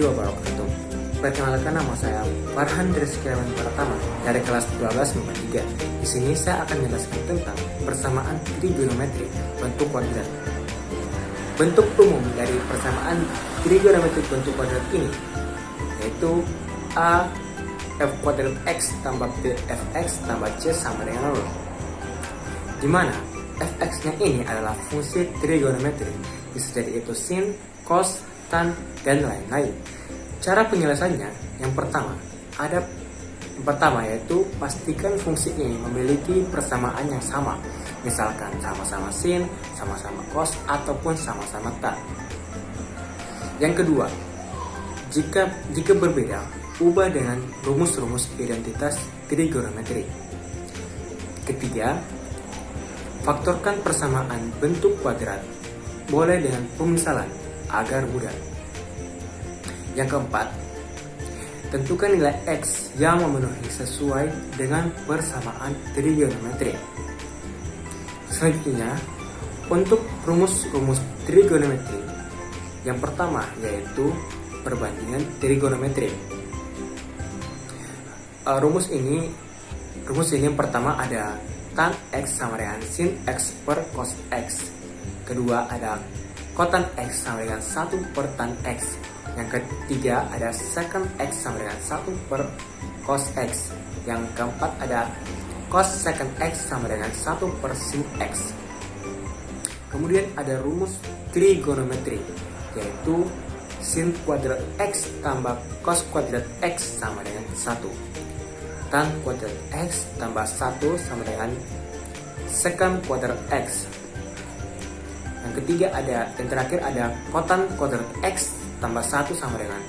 warahmatullahi wabarakatuh. Perkenalkan, nama saya Farhan Rizkiawan Pratama dari kelas 12 MIPA 3. Di sini saya akan menjelaskan tentang persamaan trigonometri bentuk kuadrat. Bentuk umum dari persamaan trigonometri bentuk kuadrat ini yaitu A f kuadrat x tambah b fx tambah c sama dengan 0, di mana fx-nya ini adalah fungsi trigonometri, bisa jadi itu sin, cos, tan, dan lain-lain. Cara penjelasannya yang pertama yaitu pastikan fungsi ini memiliki persamaan yang sama, misalkan sama-sama sin, sama-sama cos, ataupun sama-sama tan. Yang kedua, jika berbeda, ubah dengan rumus-rumus identitas trigonometri. Ketiga, faktorkan persamaan bentuk kuadrat, boleh dengan pemisalan agar mudah. Yang keempat, tentukan nilai X yang memenuhi sesuai dengan persamaan trigonometri. Selanjutnya, untuk rumus-rumus trigonometri, yang pertama yaitu perbandingan trigonometri. Rumus ini yang pertama ada tan X sama dengan sin X per cos X. Kedua ada kotan X sama dengan 1 per tan X. Yang ketiga ada secant X sama dengan 1 per cos X. Yang keempat ada cos secant X sama dengan 1 per sin X. Kemudian ada rumus trigonometri, yaitu sin kuadrat X tambah cos kuadrat X sama dengan 1. Tan kuadrat X tambah 1 sama dengan secant kuadrat X. Yang terakhir ada kotan kuadrat X tambah 1 sama dengan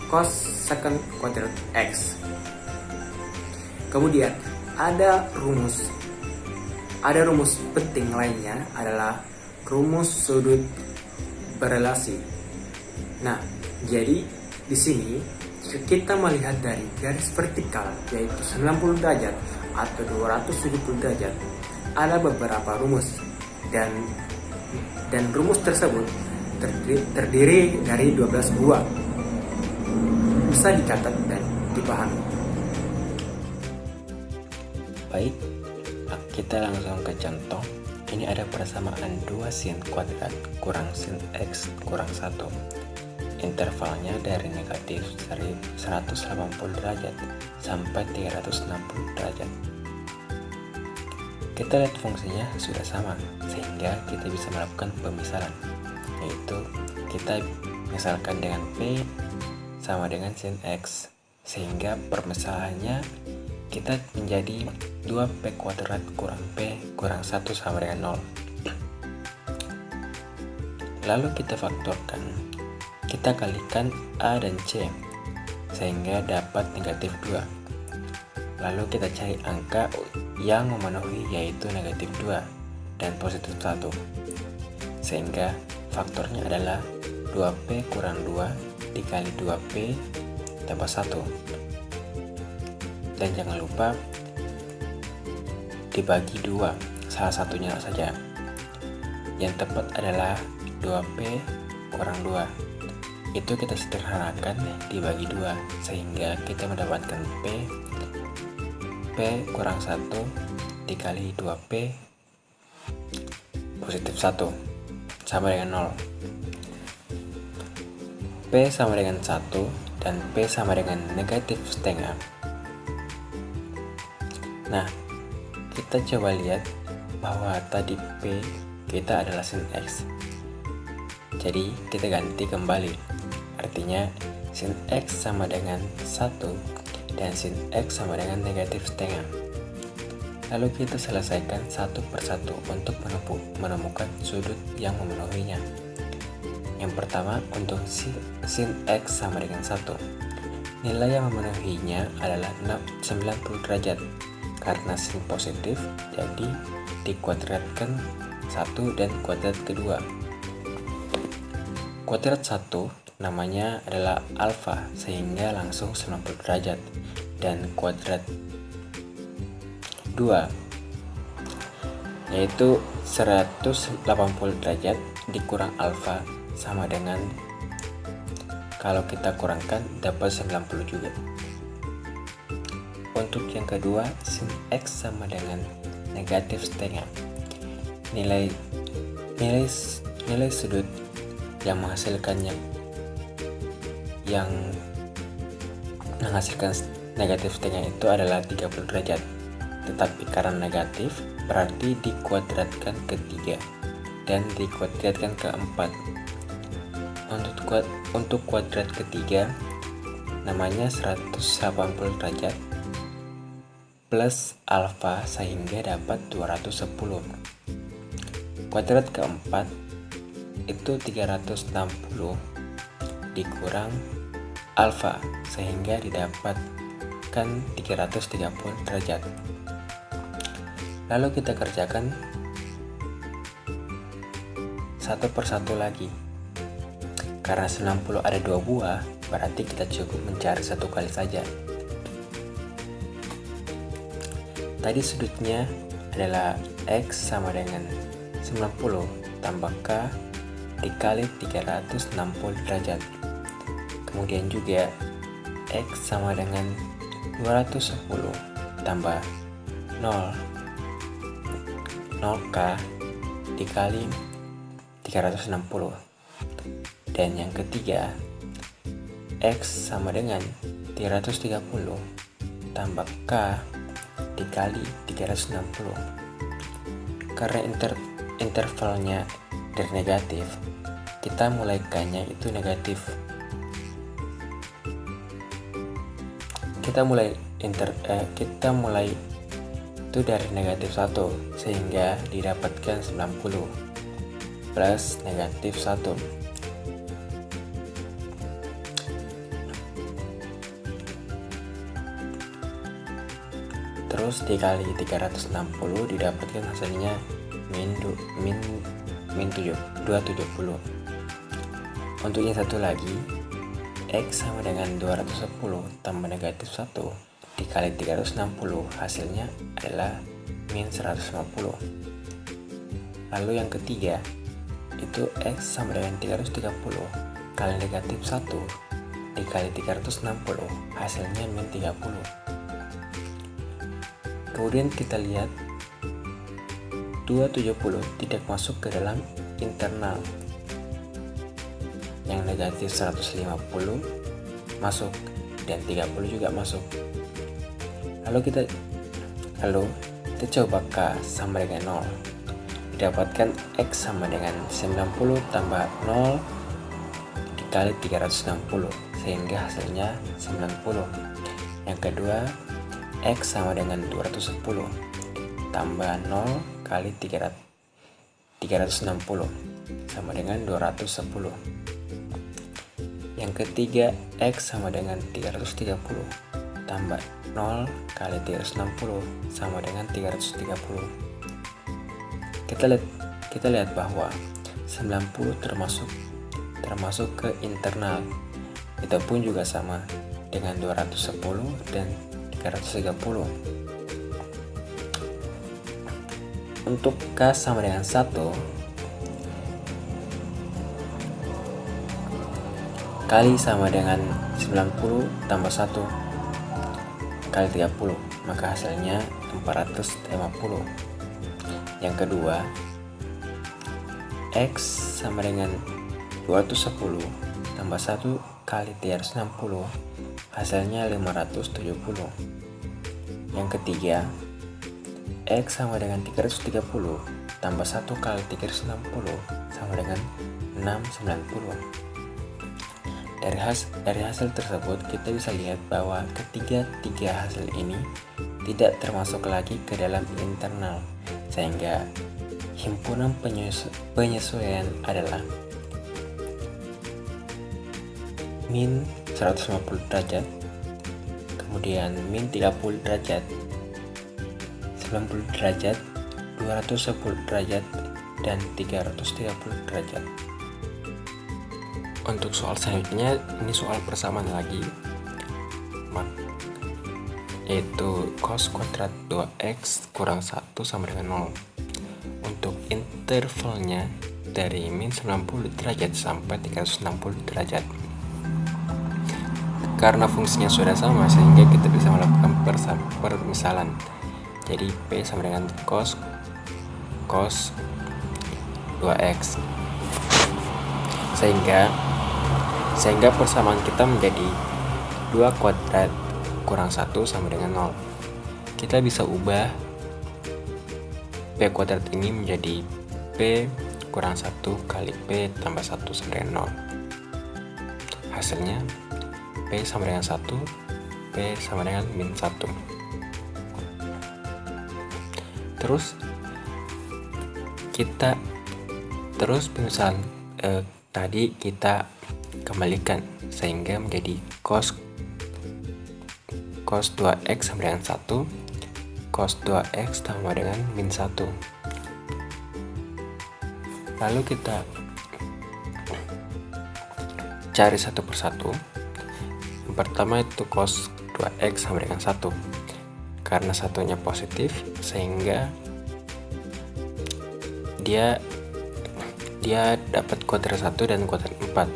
cos secant kuadrat X. Kemudian ada rumus penting lainnya adalah rumus sudut berelasi. Nah, jadi di sini jika kita melihat dari garis vertikal yaitu 90 derajat atau 270 derajat, ada beberapa rumus dan rumus tersebut terdiri dari 12 buah. Bisa dicatat dan dipahami. Baik, kita langsung ke contoh. Ini ada persamaan 2 sin kuadrat kurang sin X kurang 1. Intervalnya dari negatif 180 derajat sampai 360 derajat. Kita lihat fungsinya sudah sama, sehingga kita bisa melakukan pemisalan, yaitu kita misalkan dengan P sama dengan sin X, sehingga permasalahannya kita menjadi 2P kuadrat kurang P kurang 1 sama dengan 0. Lalu kita faktorkan, kita kalikan A dan C sehingga dapat negatif 2. Lalu kita cari angka yang memenuhi, yaitu negatif 2 dan positif 1, sehingga faktornya adalah 2P kurang 2 dikali 2P tambah 1. Dan jangan lupa dibagi 2, salah satunya saja. Yang tepat adalah 2P kurang 2. Itu kita sederhanakan dibagi 2 sehingga kita mendapatkan P kurang 1 dikali 2P positif 1 sama dengan 0. P sama dengan 1 dan P sama dengan negatif setengah. Nah, kita coba lihat bahwa tadi P kita adalah sin X. Jadi kita ganti kembali. Artinya sin X sama dengan 1 dan sin X sama dengan negatif setengah. Lalu kita selesaikan satu persatu untuk menemukan sudut yang memenuhinya. Yang pertama, untuk sin X sama dengan 1. Nilai yang memenuhinya adalah 90 derajat. Karena sin positif, jadi dikuadratkan 1 dan kuadrat kedua. Kuadrat 1 namanya adalah alfa, sehingga langsung 90 derajat. Dan kuadrat 2 yaitu 180 derajat dikurang alfa sama dengan kalau kita kurangkan dapat 90 juga. Untuk yang kedua, sin X sama dengan negatif setengah. Nilai sudut yang menghasilkan negatif setengah itu adalah 30 derajat. Tetapi karena negatif berarti dikuadratkan ke 3 dan dikuadratkan ke 4. Untuk kuadrat ketiga namanya 180 derajat plus alfa sehingga dapat 210. Kuadrat keempat itu 360 dikurang alfa sehingga didapatkan 330 derajat. Lalu kita kerjakan satu persatu lagi. Karena 90 ada 2 buah, berarti kita cukup mencari satu kali saja. Tadi sudutnya adalah X sama dengan 90 tambah K dikali 360 derajat. Kemudian juga X sama dengan 210 tambah 0K dikali 360. Dan yang ketiga, X sama dengan 330 tambah K dikali 360. Karena intervalnya dari negatif, kita mulai K-nya itu negatif. Kita mulai itu dari negatif 1 sehingga didapatkan 90 plus negatif 1. Terus dikali 360 didapatkan hasilnya min 270. Untuk yang satu lagi, X sama dengan 210 tambah negatif 1 dikali 360 hasilnya adalah min 150. Lalu yang ketiga itu X sama dengan 330 kali negatif 1 dikali 360 hasilnya min 30. Kemudian kita lihat 270 tidak masuk ke dalam internal. Yang negatif 150 masuk dan 30 juga masuk. Lalu kita coba K sama dengan 0. Didapatkan X sama dengan 90 tambah 0 dikali 360 sehingga hasilnya 90. Yang kedua, X sama dengan 210 tambah 0 kali 360 sama dengan 210. Yang ketiga, X sama dengan 330 tambah 0 kali 360 sama dengan 330. Kita lihat bahwa 90 termasuk ke internal. Itu pun juga sama dengan 210 dan 330. Untuk K sama dengan 1, kali sama dengan 90 tambah 1 kali 30, maka hasilnya 450. Yang kedua, X sama dengan 210 tambah 1 kali 360 hasilnya 570. Yang ketiga, X sama dengan 330 tambah 1 kali 360 sama dengan 690. Dari hasil tersebut kita bisa lihat bahwa tiga hasil ini tidak termasuk lagi ke dalam internal, sehingga himpunan penyesuaian adalah min 150 derajat, kemudian min 30 derajat, 90 derajat, 210 derajat, dan 330 derajat. Untuk soal selanjutnya, ini soal persamaan lagi, yaitu cos kuadrat 2x kurang 1 sama dengan 0. Untuk intervalnya dari min 90 derajat sampai 360 derajat. karena fungsinya sudah sama sehingga kita bisa melakukan permisalan. Jadi P sama dengan cos 2x. Sehingga persamaan kita menjadi 2 kuadrat kurang 1 sama dengan 0. Kita bisa ubah P kuadrat ini menjadi P kurang 1 kali P tambah 1 sama dengan 0. Hasilnya P sama dengan 1, P sama dengan min 1. Terus pemisahan tadi kita kembalikan sehingga menjadi cos 2x sama dengan 1, cos 2x sama dengan min 1. Lalu kita cari satu persatu. Yang pertama itu cos 2x sama dengan 1. Karena satunya positif sehingga dia dapat kuadran 1 dan kuadran 4.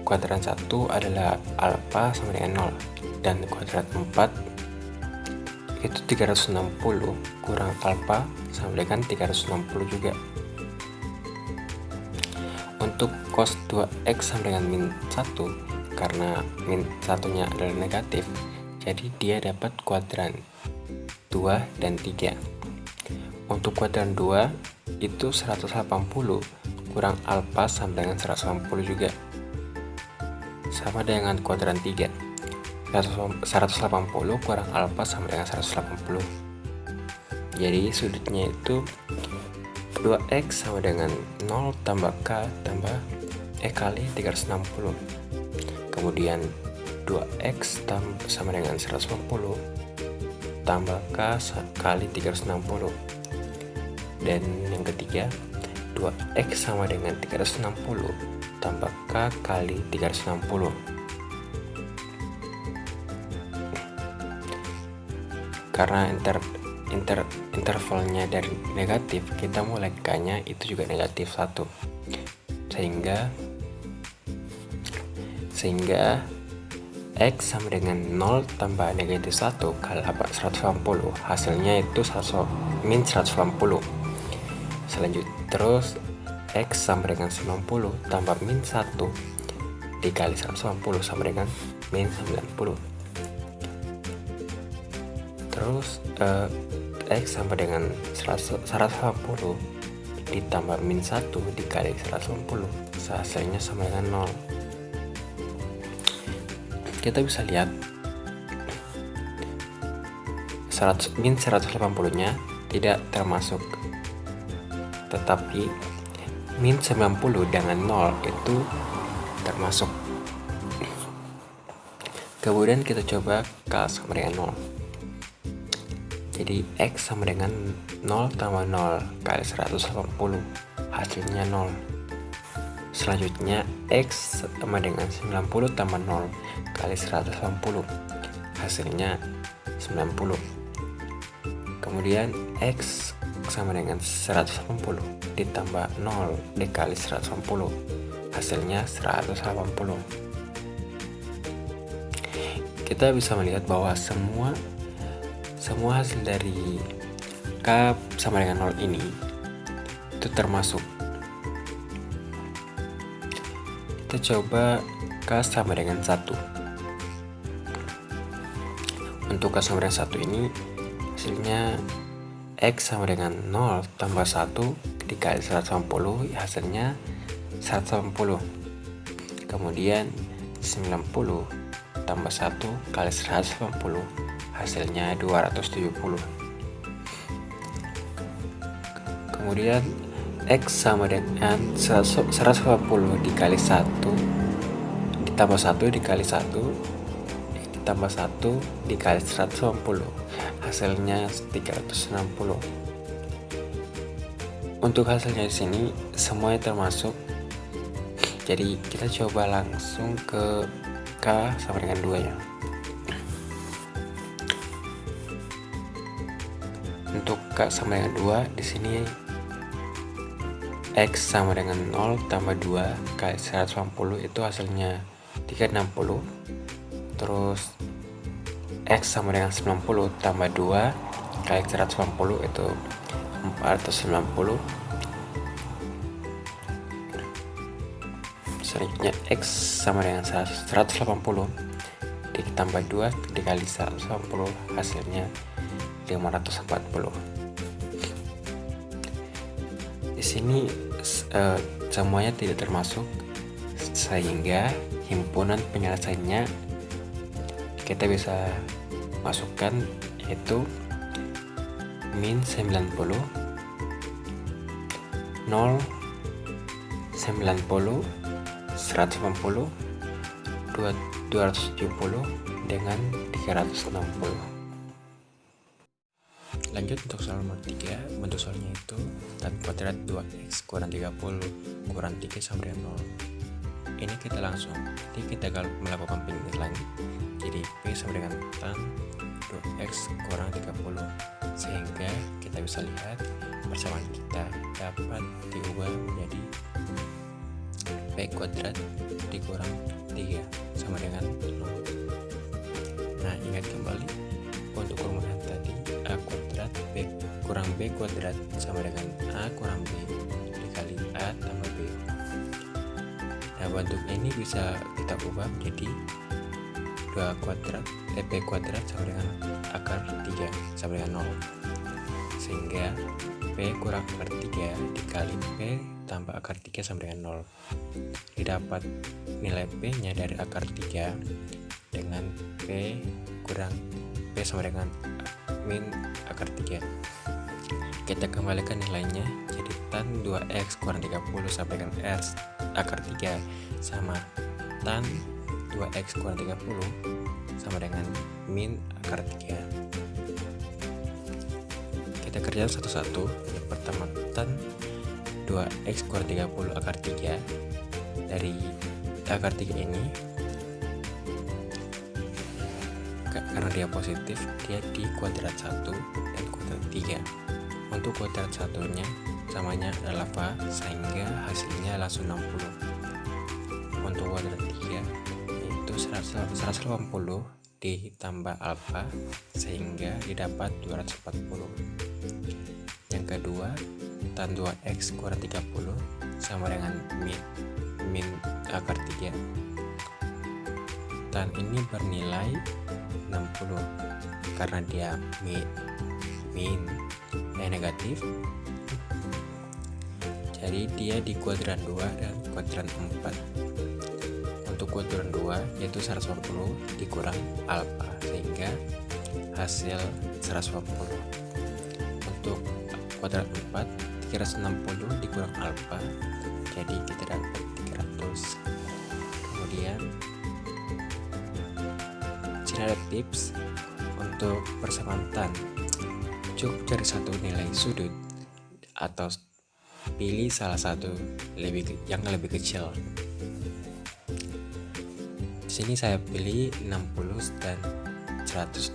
Kuadran 1 adalah alfa sama dengan 0 dan kuadran 4 itu 360 kurang alfa sama dengan 360 juga. Untuk cos 2x sama dengan min 1, karena min 1-nya adalah negatif, jadi dia dapat kuadran 2 dan 3. Untuk kuadran 2 itu 180 kurang alfa sama dengan 180 juga, sama dengan kuadran 3. 180 kurang alfa sama dengan 180. Jadi sudutnya itu 2x sama dengan 0 tambah k tambah kali 360. Kemudian 2x sama dengan 180 tambah k kali 360. Dan yang ketiga 2x sama dengan 360 tambah k kali 360. Karena intervalnya dari negatif, kita mulai k-nya itu juga negatif 1. Sehingga x sama dengan 0 tambah negatif 1 kali 180, hasilnya itu min 180. Terus x sama dengan 90 tambah min 1 dikali 180 sama dengan min 90. Terus x sama dengan 180 ditambah min 1 dikali 180, hasilnya sama dengan 0. Kita bisa lihat min 180 nya tidak termasuk, tetapi min 90 dengan 0 itu termasuk. Kemudian kita coba k sama dengan 0. Jadi x sama dengan 0 tambah 0 kali 180, hasilnya 0. Selanjutnya x sama dengan 90 tambah 0 kali 180, hasilnya 90. Kemudian x sama dengan 180 ditambah 0 dikali 180, hasilnya 180. Kita bisa melihat bahwa semua hasil dari k sama dengan 0 ini itu termasuk. Kita coba k sama dengan 1. Untuk k sama dengan 1 ini hasilnya x sama dengan 0 tambah 1 dikali 180, hasilnya 180. Kemudian 90 tambah 1 kali 180, hasilnya 270. Kemudian x sama dengan 180 dikali 1 ditambah 1 dikali 1 ditambah 1 dikali 180, hasilnya 360. Untuk hasilnya di sini semuanya termasuk. Jadi kita coba langsung ke k sama dengan 2 ya. Untuk k sama dengan 2 di sini x sama dengan 0 tambah 2 kali 180 itu hasilnya 360. Terus X sama dengan 90 tambah 2 kali 180 itu 490. Selanjutnya X sama dengan 180 ditambah 2 dikali 180 hasilnya 540. Di sini semuanya tidak termasuk, sehingga himpunan penyelesaiannya kita bisa masukkan, yaitu min 90, 0, 90, 180, 270 dengan 360. Lanjut untuk soal nomor 3. Bentuk soalnya itu tan kuadrat 2x kurang 30 kurang 3 sama dengan 0. Ini kita langsung, jadi kita melakukan penyegelan. Jadi P sama dengan tan 2x kurang 30, sehingga kita bisa lihat persamaan kita dapat diubah menjadi P kuadrat dikurang 3 sama dengan 0. Nah, ingat kembali untuk rumusan tadi, A kuadrat B kurang B kuadrat sama dengan A kurang B dikali A tambah B. Nah, bentuk ini bisa kita ubah menjadi 2 kuadrat P kuadrat sama dengan akar 3 sama dengan 0, sehingga P kurang akar 3 dikali P tambah akar 3 sama dengan 0. Didapat nilai P nya dari akar 3 dengan P kurang P sama dengan min akar 3. Kita kembalikan nilainya, jadi tan 2x kurang 30 sampai dengan S akar 3 sama tan 2x kurang 30 sama dengan min akar 3. Kita kerjakan satu-satu. Yang pertama, tan 2x kurang 30 akar 3. Dari akar 3 ini, karena dia positif, dia di kuadrat 1 dan kuadrat 3. Untuk kuadrat satunya samanya adalah apa, sehingga hasilnya langsung 60. Untuk kuadrat 3 itu 180 ditambah alfa, sehingga didapat 240. Yang kedua, tan 2x kurang 30 sama dengan min akar 3. Tan ini bernilai 60 karena dia min negatif, jadi dia di kuadran 2 dan kuadran 4. Untuk kuadran 2 yaitu 180 dikurang alfa, sehingga hasil 140. Untuk kuadran 4 360 dikurang alfa, jadi kita dapat 300. Kemudian ada tips untuk persamaan tan. Cukup cari satu nilai sudut atau pilih salah satu yang lebih kecil. Di sini saya pilih 60 dan 120.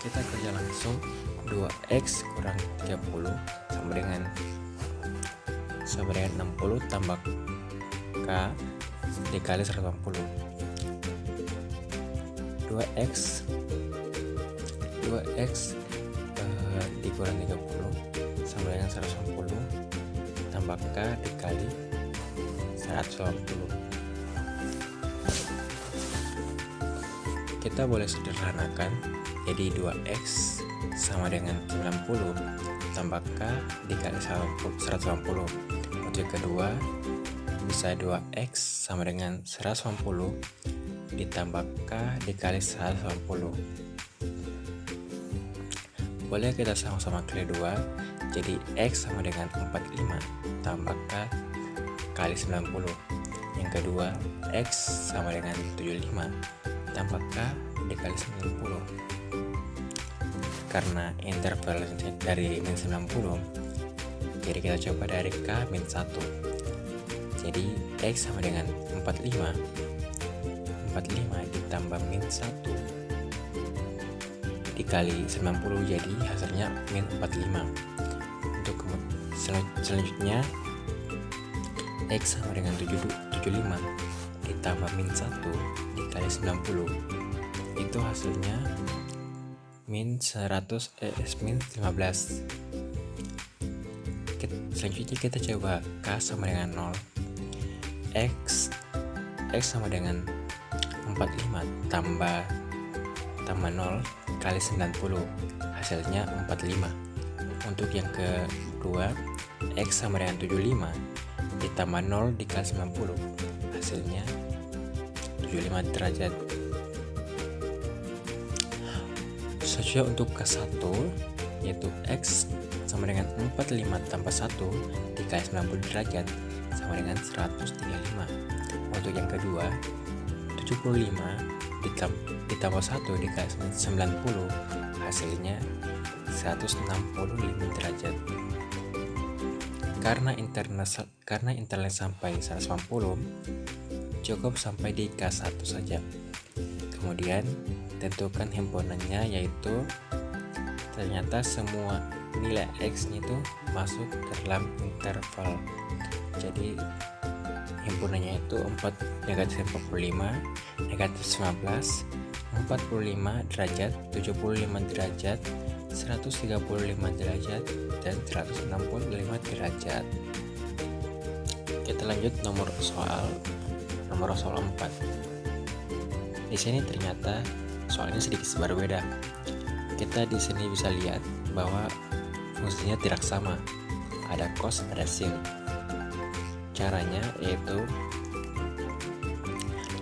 Kita kerja langsung. 2x kurang 30 sama dengan 60 tambah k dikali 180. 2x dikurang 30 sama dengan 180 tambah k dikali 180. Kita boleh sederhanakan, jadi 2x sama dengan 90 tambah k dikali 180. Untuk kedua bisa 2x sama dengan 180 ditambah k dikali 180. Boleh kita sama-sama kali 2, jadi x sama dengan 45 tambah k kali 90. Yang kedua, x sama dengan 75 tambah k dikali 90. Karena interval dari min 90, jadi kita coba dari k min 1. Jadi x sama dengan 45 ditambah min 1 dikali 90, jadi hasilnya min 45. Untuk selanjutnya x sama dengan 75 ditambah min 1 dikali 90. Itu hasilnya min 15. Selanjutnya kita coba K sama dengan 0. X sama dengan 45 tambah 0 kali 90, hasilnya 45. Untuk yang kedua, X sama dengan 75 ditambah 0 dikali 90, hasilnya 75 derajat. Selanjutnya untuk ke-1, yaitu X sama dengan 45 tambah 1 dikali 90 derajat sama dengan 135. Untuk yang kedua, 75 ditambah 1 dikali 90, hasilnya 165 derajat. Karena internet sampai 180, cukup sampai di K1 saja. Kemudian tentukan himpunannya, yaitu ternyata semua nilai X-nya itu masuk ke dalam interval. Jadi himpunannya itu negatif 45, negatif 19, 45 derajat, 75 derajat, 135 derajat, dan 165 derajat. Kita lanjut nomor soal 4. Di sini ternyata soalnya sedikit berbeda. Kita di sini bisa lihat bahwa fungsinya tidak sama. Ada cos, ada sin. Caranya yaitu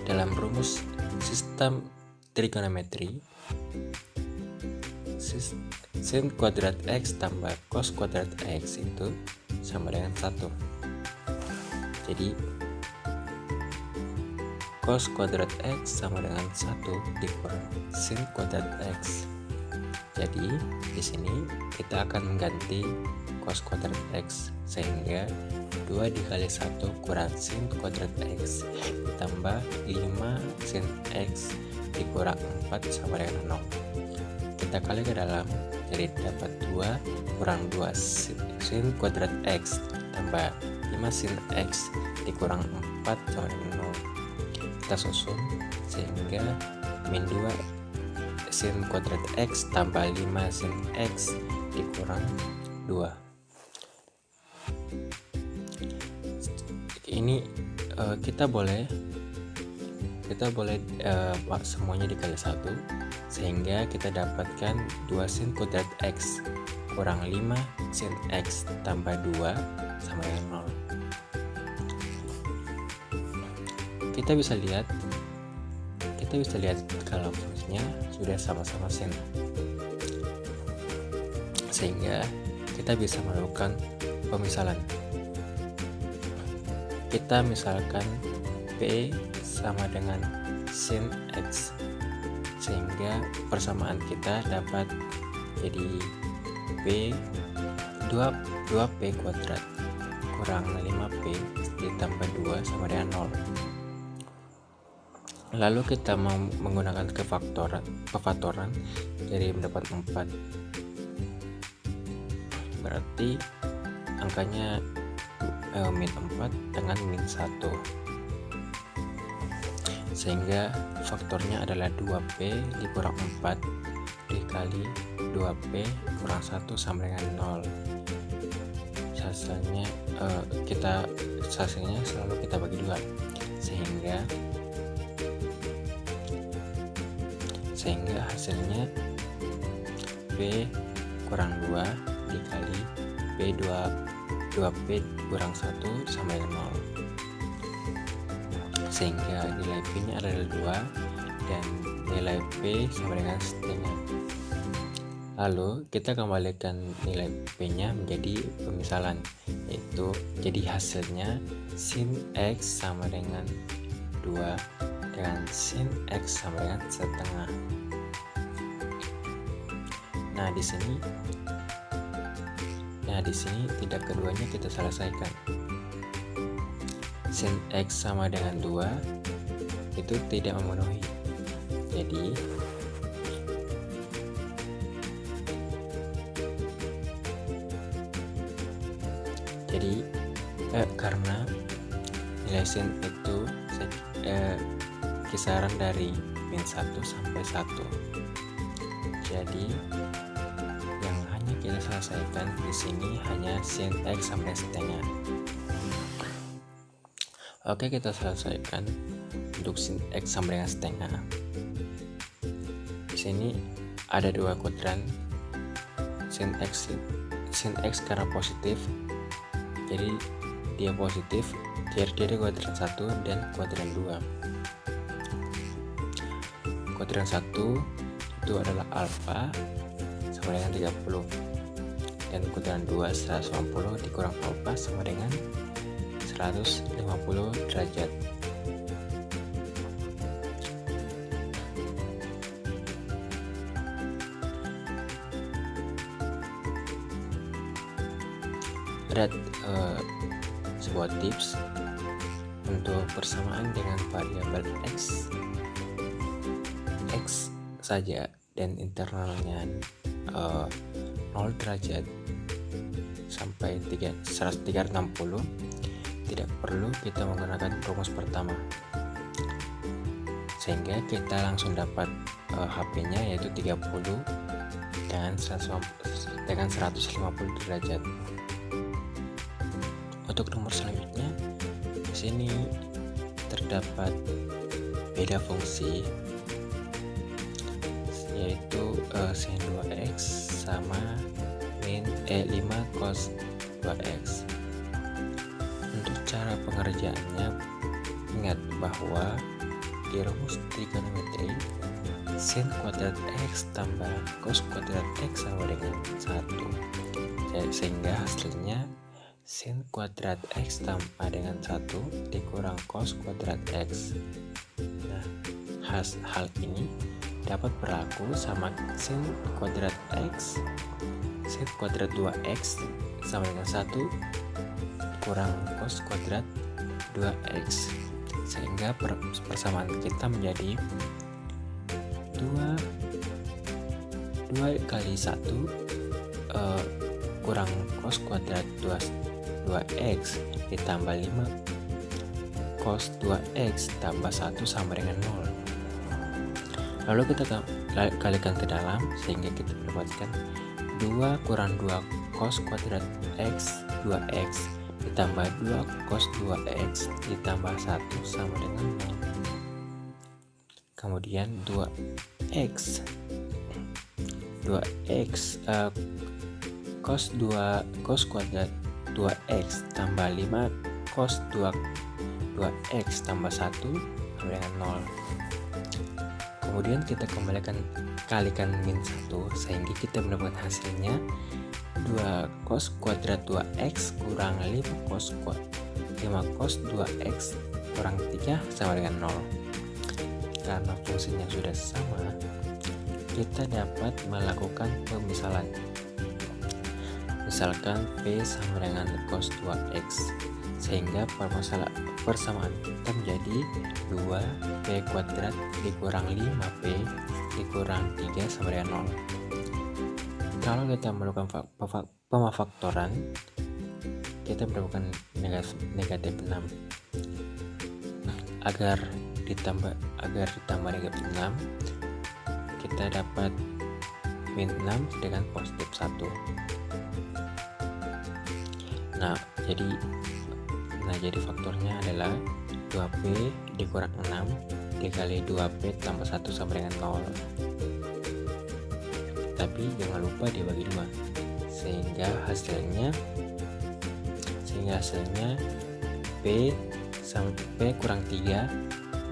dalam rumus sistem trigonometri, sin kuadrat X tambah cos kuadrat X itu sama dengan 1. Jadi cos kuadrat X sama dengan 1 dikurang sin kuadrat X. Jadi di sini kita akan mengganti cos kuadrat X, sehingga 2 dikali 1 kurang sin kuadrat X ditambah 5 sin X dikurang 4 sama dengan 0. Kita kali ke dalam, jadi dapat 2 kurang 2 sin kuadrat X tambah 5 sin X dikurang 4 sama dengan 0. Kita susun sehingga min 2 sin kuadrat X tambah 5 sin X dikurang 2. Ini kita boleh semuanya dikali 1, sehingga kita dapatkan 2 sin kuadrat X kurang 5 sin X tambah 2 sama dengan 0. Kita bisa lihat kalau fungsinya sudah sama-sama sin, sehingga kita bisa melakukan pemisalan. Kita misalkan P sama dengan sin X, sehingga persamaan kita dapat jadi P 2P kuadrat kurang 5P ditambah 2 sama dengan 0. Lalu kita mau menggunakan kefaktoran, jadi mendapat 4. Berarti angkanya min 4 dengan min 1, sehingga faktornya adalah 2P dikurang 4 dikali 2P kurang 1 sama dengan 0. Hasilnya selalu kita bagi 2, sehingga hasilnya P kurang 2 dikali P 2P kurang 1 sama dengan 0, sehingga nilai P nya adalah 2 dan nilai P sama dengan setengah. Lalu kita kembalikan nilai P nya menjadi pemisalan, yaitu jadi hasilnya sin X sama dengan 2 dan sin X sama dengan setengah. Nah di sini tidak keduanya kita selesaikan. Sin X sama dengan 2 itu tidak memenuhi. Jadi karena nilai sin itu kisaran dari min 1 sampai 1. Jadi yang hanya kita selesaikan di sini hanya sin x sampai setengah. Oke, kita selesaikan untuk sin x sama dengan setengah. Di sini ada dua kuadran sin x karena positif, jadi dia positif, jadi dia ada kuadran 1 dan kuadran 2. Kuadran 1 itu adalah alfa sama dengan 30, dan kuadran 2 180 dikurang alfa sama dengan 150 derajat. Ada sebuah tips untuk persamaan dengan variabel x saja dan internalnya 0 derajat sampai 360, tidak perlu kita menggunakan rumus pertama, sehingga kita langsung dapat HP-nya yaitu 30 dengan 150 derajat. Untuk nomor selanjutnya, di sini terdapat beda fungsi, yaitu sin 2x sama min 5 cos 2x. Untuk cara pengerjaannya, ingat bahwa di rumus trigonometri sin kuadrat x tambah cos kuadrat x sama dengan 1, sehingga hasilnya sin kuadrat x tambah dengan 1 dikurang cos kuadrat x. Nah, hal ini dapat berlaku sama sin kuadrat x, sin kuadrat 2x sama dengan 1 kurang cos kuadrat 2x, sehingga persamaan kita menjadi 2 kali 1 kurang cos kuadrat 2x ditambah 5 cos 2x tambah 1 sama dengan 0. Lalu kita kalikan ke dalam sehingga kita mendapatkan 2 kurang 2 cos kuadrat x 2x ditambah 2 cos 2x ditambah 1 sama dengan 0. Kemudian 2x cos kuadrat 2x tambah 5 cos 2x tambah 1 sama dengan 0. Kemudian kita kalikan min 1 sehingga kita mendapatkan hasilnya 2 cos kuadrat 2x kurang 5 cos 2x kurang 3 sama dengan 0. Karena fungsinya sudah sama, kita dapat melakukan pemisalan. Misalkan P sama dengan cos 2x, sehingga persamaan kita menjadi 2P kuadrat dikurang 5P dikurang 3 sama dengan 0. Kalau kita melakukan pemafaktoran, kita mendapatkan negatif 6. Agar ditambah negatif 6, kita dapat min 6 dengan positif 1. Nah, jadi faktornya adalah 2P dikurang 6 dikali 2P tambah 1 sama dengan 0. Tapi jangan lupa dibagi 2, sehingga hasilnya P kurang 3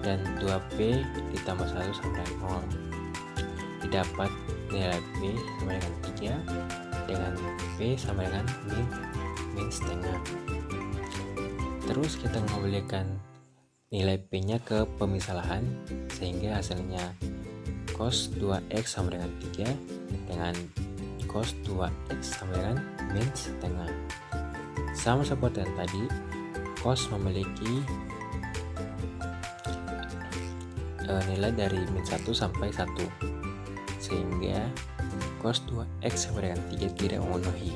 dan 2P ditambah 1 sama dengan 0. Didapat nilai P sama dengan 3 dengan P sama dengan min setengah. Terus kita mengembalikan nilai P nya ke pemisahan, sehingga hasilnya cos 2x sama dengan 3 dengan cos 2x sama dengan min setengah. Sama seperti yang tadi, cos memiliki nilai dari min 1 sampai 1, sehingga cos 2x sama dengan 3 tidak memenuhi,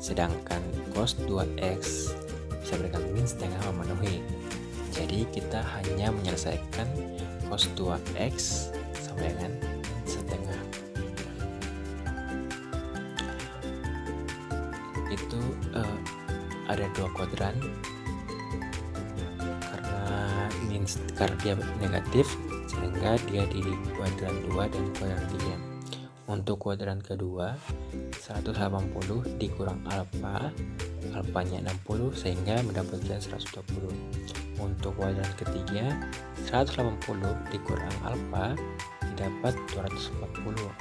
sedangkan cos 2x sama dengan min setengah memenuhi. Jadi kita hanya menyelesaikan cos 2x sama dengan setengah. Itu ada 2 kuadran karena dia negatif, sehingga dia di kuadran 2 dan kuadran 3. Untuk kuadran kedua 180 dikurang alfanya 60 sehingga mendapatkan 120. Untuk kuadran ketiga 180 dikurang alfa didapat 240.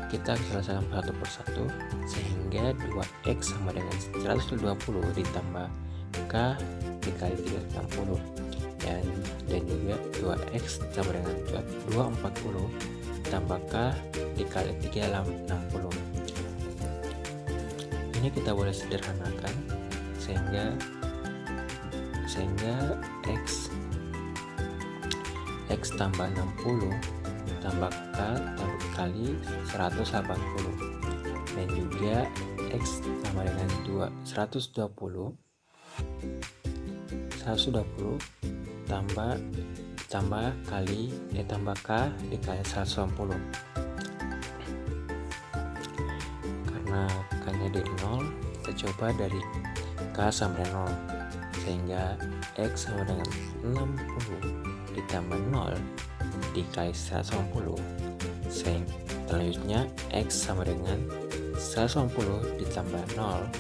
Kita selesaikan satu persatu sehingga 2x sama dengan 120 ditambah k dikali 360 dan juga 2x sama dengan 240 tambah k dikali 360. Ini kita boleh sederhanakan sehingga x tambah 60 tambah k tambah kali 180 dan juga x sama dengan 120 tambah k dikali 180. Karena k-nya dari 0, kita coba dari k sama dengan 0 sehingga x sama dengan 60 ditambah 0 dikali 180. Selanjutnya x sama dengan 180 ditambah 0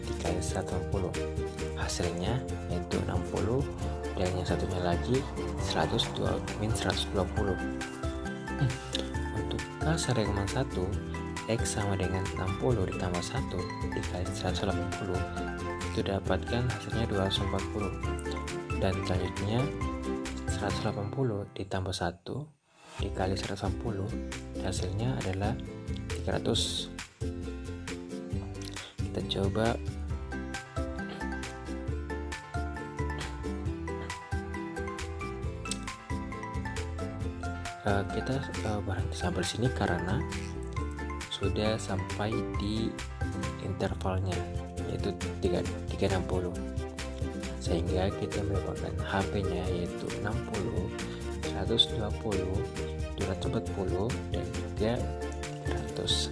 dikali 180. Hasilnya yaitu 60 dan yang satunya lagi 120. Untuk k sama dengan 1, x sama dengan 60 ditambah 1 dikali 180, itu dapatkan hasilnya 240. Dan selanjutnya 180 ditambah 1 dikali 180, hasilnya adalah 300. Kita coba kita berhenti sampai sini karena sudah sampai di intervalnya yaitu 360, sehingga kita mendapatkan HP-nya yaitu 60, 120, 240 dan juga 300.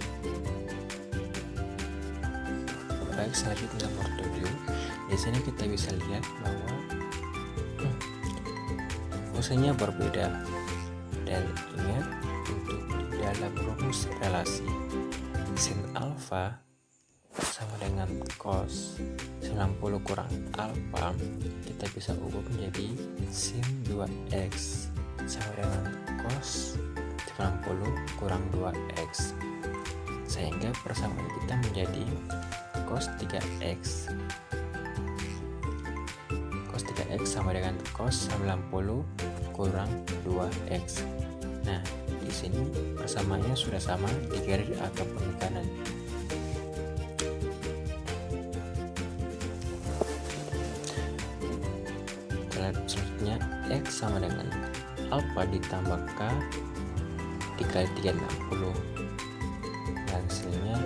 Baik, selanjutnya nomor 7. Di sini kita bisa lihat bahwa fungsinya berbeda. Dan ingat, untuk dalam rumus relasi sin alfa sama dengan cos 90 kurang alfa, kita bisa ubah menjadi sin 2x sama dengan cos 90 kurang 2x, sehingga persamaan kita menjadi cos 3x. Cos 3x sama dengan cos 90 kurang 2x. Nah, di sini persamaannya sudah sama di garis ataupun di kanan. Selanjutnya x sama dengan alfa ditambah k dikali 360, dan hasilnya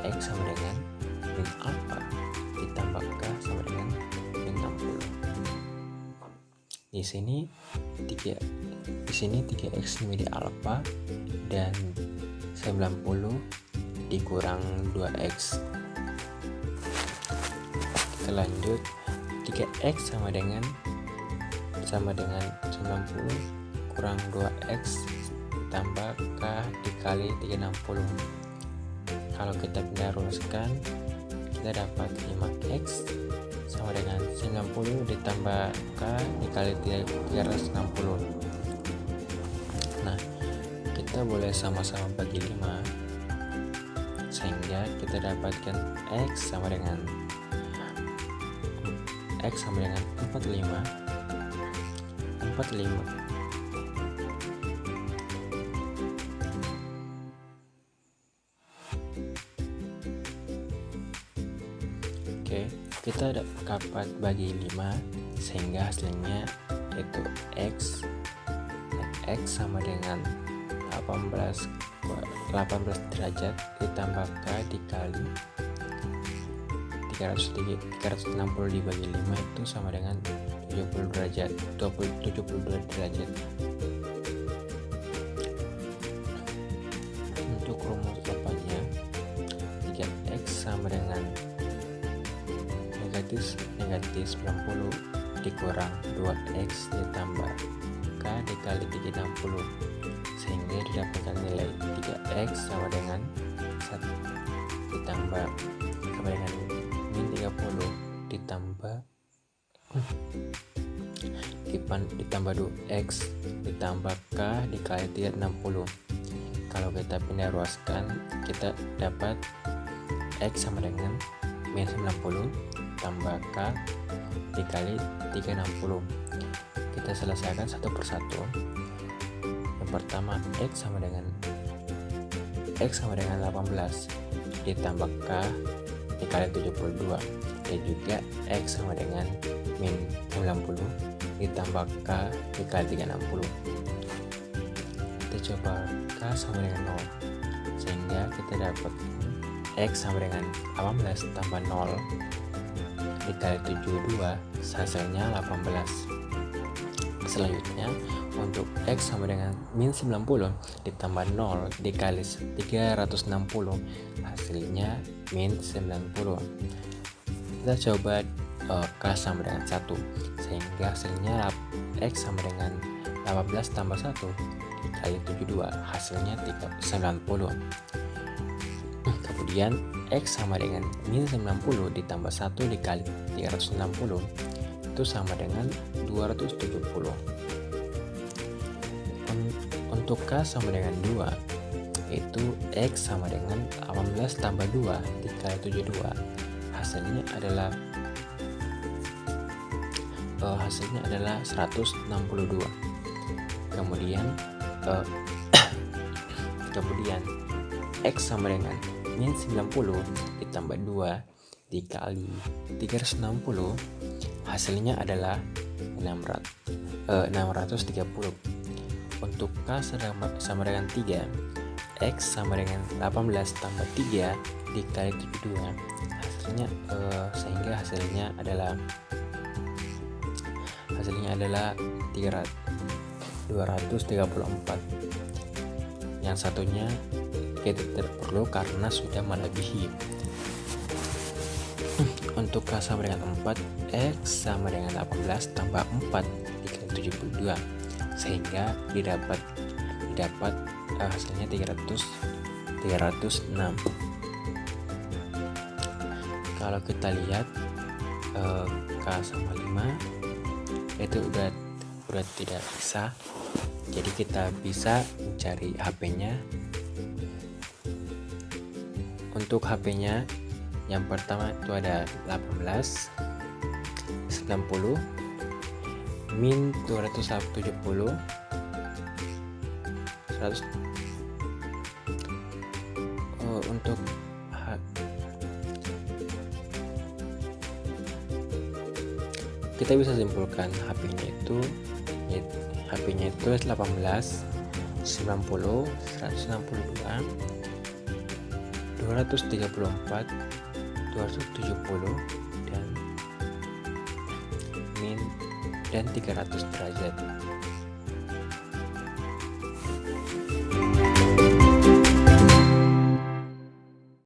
x sama dengan min alfa ditambah k sama dengan min 60. Di sini 3x menjadi alfa dan 90 dikurang 2x. Kita lanjut, 3x sama dengan 90 kurang 2x tambah k dikali 360. Kalau kita pindah rumuskan, kita dapat 5x sama dengan 90 ditambah k dikali 360. Nah, kita boleh sama-sama bagi 5 sehingga kita dapatkan x sama dengan 45. Oke, kita dapat bagi 5 sehingga hasilnya yaitu x sama dengan 18 derajat ditambah k dikali 360 dibagi 5 itu sama dengan 72 derajat. Untuk rumus apanya, 3x sama dengan negatif 90 dikurang 2x ditambah k dikali 360, sehingga didapatkan nilai 3x sama dengan 1 ditambah sama dengan min 30 ditambah 2x ditambah k dikali 360. Kalau kita pindah ruaskan, kita dapat x sama dengan min 90 tambah k dikali 360. Kita selesaikan satu persatu. Yang pertama, x sama dengan 18 ditambah k dikali 72, dan juga x sama dengan min 90 ditambah k dikali 360. Kita coba k sama dengan 0, sehingga kita dapat x sama dengan 18 tambah 0 dikali 72, hasilnya 18. Selanjutnya, untuk x sama dengan min 90 ditambah 0 dikali 360, hasilnya min 90. Kita coba k sama dengan 1, sehingga hasilnya x sama dengan 18 tambah 1 dikali 72, hasilnya 90. Kemudian x sama dengan min 90 ditambah 1 dikali 360 itu sama dengan 270. Untuk k sama dengan 2, itu x sama dengan 18 tambah 2 dikali 72, hasilnya adalah 162. Kemudian x sama dengan min 90 ditambah 2 dikali 360, hasilnya adalah 630. Untuk k sama dengan 3, x sama dengan 18 tambah 3 dikali 72, hasilnya sehingga hasilnya adalah 234. Yang satunya kita tidak perlu karena sudah melebihi. Untuk k sama dengan 4, x sama dengan 18 tambah 4 dikali 72, sehingga didapat hasilnya 306. Kalau kita lihat k sama 5 itu udah tidak bisa, jadi kita bisa mencari HP-nya. Untuk HP-nya yang pertama itu ada 18, 90, min 270, 100. Untuk kita bisa simpulkan HP-nya itu 18, 90, 162, 234, 270 dan min dan 300 derajat.